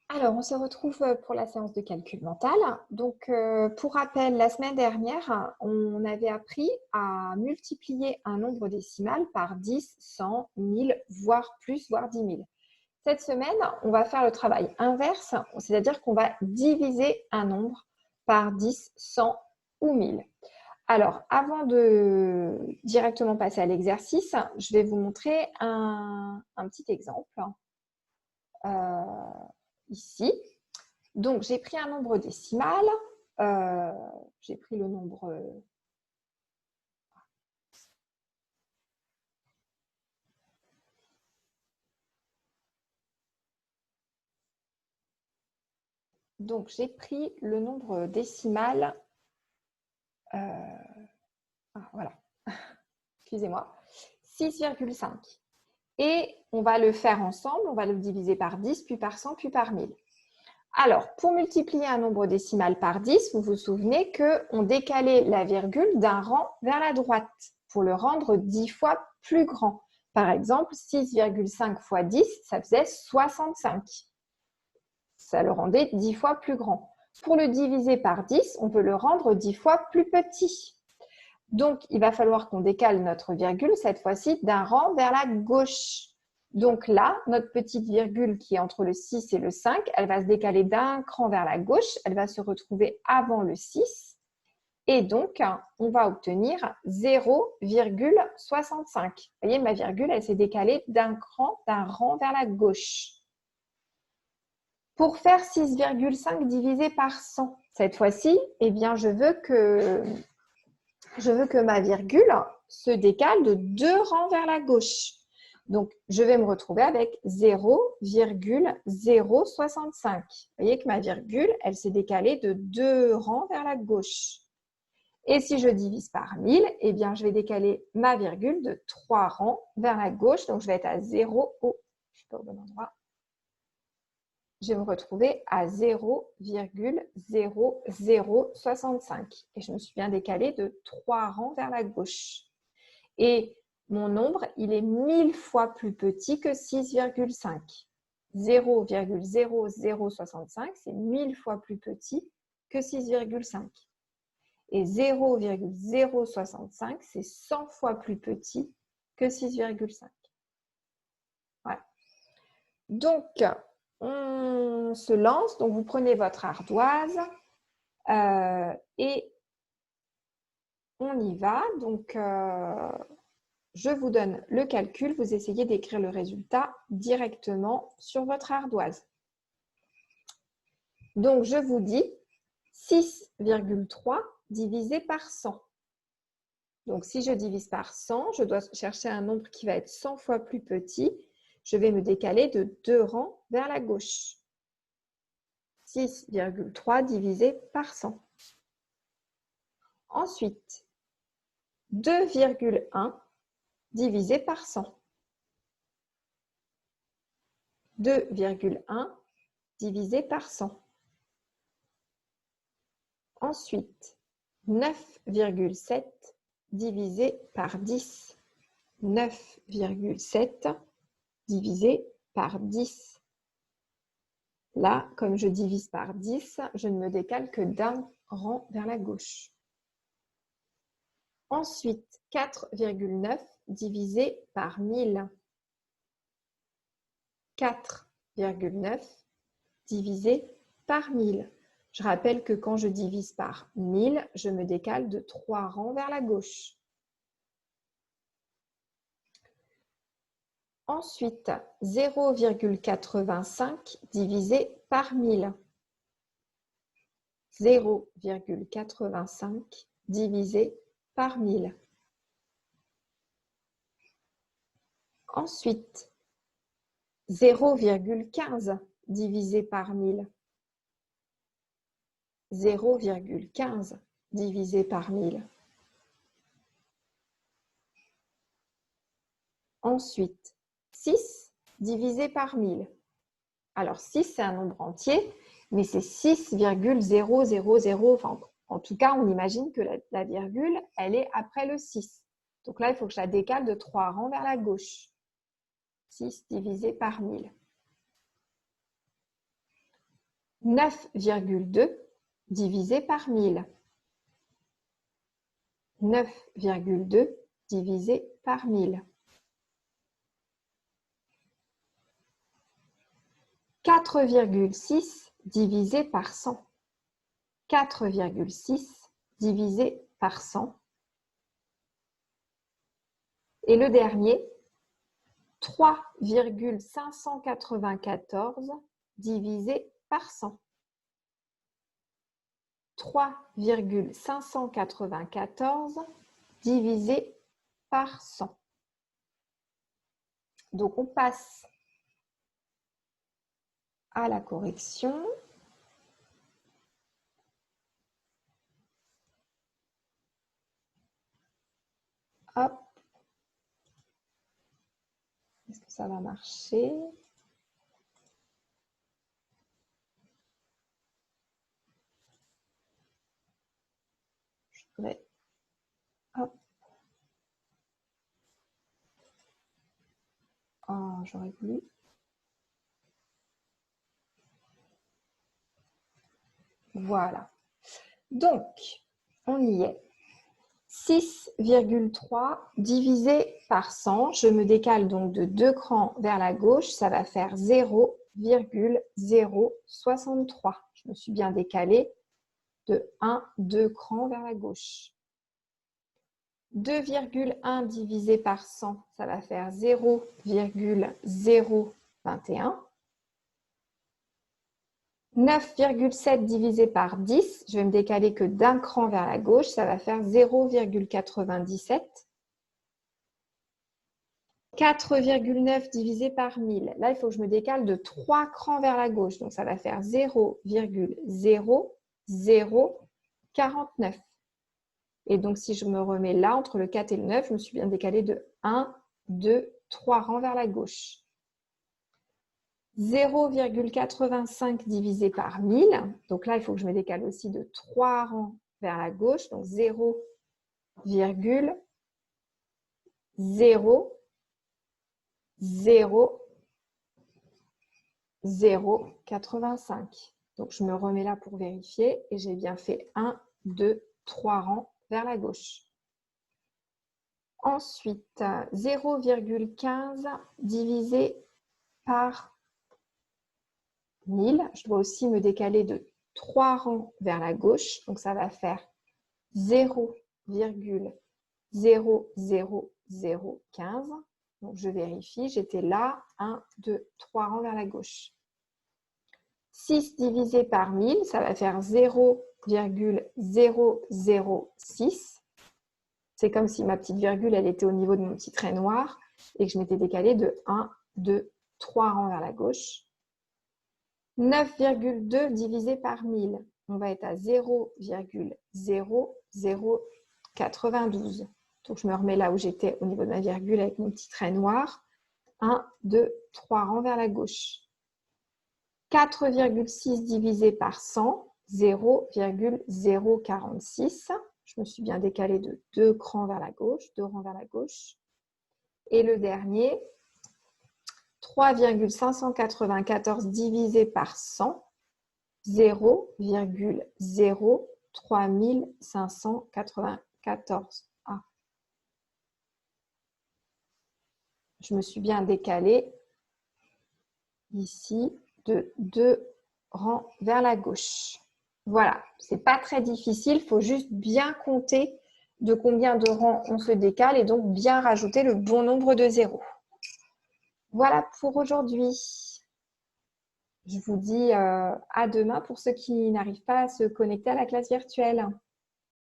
Alors, on se retrouve pour la séance de calcul mental. Donc, pour rappel, la semaine dernière, on avait appris à multiplier un nombre décimal par 10, 100, 1000, voire plus, voire 10 000. Cette semaine, on va faire le travail inverse, c'est-à-dire qu'on va diviser un nombre par 10, 100 ou 1000. Alors, avant de directement passer à l'exercice, je vais vous montrer un petit exemple ici. Donc, j'ai pris un nombre décimal. J'ai pris le nombre... Donc, j'ai pris le nombre décimal. Voilà. Excusez-moi. 6,5. Et on va le faire ensemble. On va le diviser par 10, puis par 100, puis par 1000. Alors, pour multiplier un nombre décimal par 10, vous vous souvenez qu'on décalait la virgule d'un rang vers la droite pour le rendre 10 fois plus grand. Par exemple, 6,5 fois 10, ça faisait 65. Ça le rendait 10 fois plus grand. Pour le diviser par 10, on veut le rendre 10 fois plus petit. Donc, il va falloir qu'on décale notre virgule, cette fois-ci, d'un rang vers la gauche. Donc là, notre petite virgule qui est entre le 6 et le 5, elle va se décaler d'un cran vers la gauche, elle va se retrouver avant le 6. Et donc, on va obtenir 0,65. Vous voyez, ma virgule, elle s'est décalée d'un rang vers la gauche. Pour faire 6,5 divisé par 100, cette fois-ci, eh bien, je veux que ma virgule se décale de 2 rangs vers la gauche. Donc, je vais me retrouver avec 0,065. Vous voyez que ma virgule, elle s'est décalée de 2 rangs vers la gauche. Et si je divise par 1000, eh bien, je vais décaler ma virgule de 3 rangs vers la gauche. Donc, je vais être à 0. Oh, je ne suis pas au bon endroit. Je vais me retrouver à 0,0065. Et je me suis bien décalée de 3 rangs vers la gauche. Et mon nombre, il est 1000 fois plus petit que 6,5. 0,0065, c'est 1000 fois plus petit que 6,5. Et 0,065, c'est 100 fois plus petit que 6,5. Voilà. Donc, on se lance. Donc, vous prenez votre ardoise et on y va. Donc, je vous donne le calcul. Vous essayez d'écrire le résultat directement sur votre ardoise. Donc, je vous dis 6,3 divisé par 100. Donc, si je divise par 100, je dois chercher un nombre qui va être 100 fois plus petit. Je vais me décaler de 2 rangs vers la gauche. 6,3 divisé par 100. Ensuite, 2,1 divisé par 100. 2,1 divisé par 100. Ensuite, 9,7 divisé par 10. 9,7 divisé par 10. Là, comme je divise par 10, je ne me décale que d'un rang vers la gauche. Ensuite, 4,9 divisé par 1000. 4,9 divisé par 1000. Je rappelle que quand je divise par 1000, je me décale de 3 rangs vers la gauche. Ensuite, 0,85 divisé par 1000. 0,85 divisé par 1000. Ensuite, 0,15 divisé par 1000. 0,15 divisé par 1000. Ensuite, 6 divisé par 1000. Alors, 6, c'est un nombre entier, mais c'est 6,000. Enfin, en tout cas, on imagine que la virgule, elle est après le 6. Donc là, il faut que je la décale de 3 rangs vers la gauche. 6 divisé par 1000. 9,2 divisé par 1000. 9,2 divisé par 1000. 4,6 divisé par 100. 4,6 divisé par 100. Et le dernier, 3,594 divisé par 100. 3,594 divisé par 100. Donc, on passe à la correction. Hop. Est-ce que ça va marcher? Je voudrais... Hop. Oh, j'aurais voulu... Voilà. Donc, on y est. 6,3 divisé par 100. Je me décale donc de 2 crans vers la gauche. Ça va faire 0,063. Je me suis bien décalée de 2 crans vers la gauche. 2,1 divisé par 100, ça va faire 0,021. 9,7 divisé par 10, je vais me décaler que d'un cran vers la gauche, ça va faire 0,97. 4,9 divisé par 1000, là il faut que je me décale de 3 crans vers la gauche, donc ça va faire 0,0049. Et donc si je me remets là, entre le 4 et le 9, je me suis bien décalée de 1, 2, 3 rangs vers la gauche. 0,85 divisé par 1000. Donc là, il faut que je me décale aussi de 3 rangs vers la gauche. Donc 0,00085. Donc je me remets là pour vérifier et j'ai bien fait 1, 2, 3 rangs vers la gauche. Ensuite, 0,15 divisé par 1000. Je dois aussi me décaler de 3 rangs vers la gauche. Donc, ça va faire 0,00015. Donc, je vérifie. J'étais là. 1, 2, 3 rangs vers la gauche. 6 divisé par 1000, ça va faire 0,006. C'est comme si ma petite virgule, elle était au niveau de mon petit trait noir et que je m'étais décalée de 1, 2, 3 rangs vers la gauche. 9,2 divisé par 1000, on va être à 0,0092. Donc, je me remets là où j'étais au niveau de ma virgule avec mon petit trait noir. 1, 2, 3 rangs vers la gauche. 4,6 divisé par 100, 0,046. Je me suis bien décalée de 2 crans vers la gauche, 2 rangs vers la gauche. Et le dernier, 3,594 divisé par 100, 0,03594. Ah. Je me suis bien décalée ici de 2 rangs vers la gauche. Voilà, ce n'est pas très difficile, il faut juste bien compter de combien de rangs on se décale et donc bien rajouter le bon nombre de zéros. Voilà pour aujourd'hui. Je vous dis à demain pour ceux qui n'arrivent pas à se connecter à la classe virtuelle.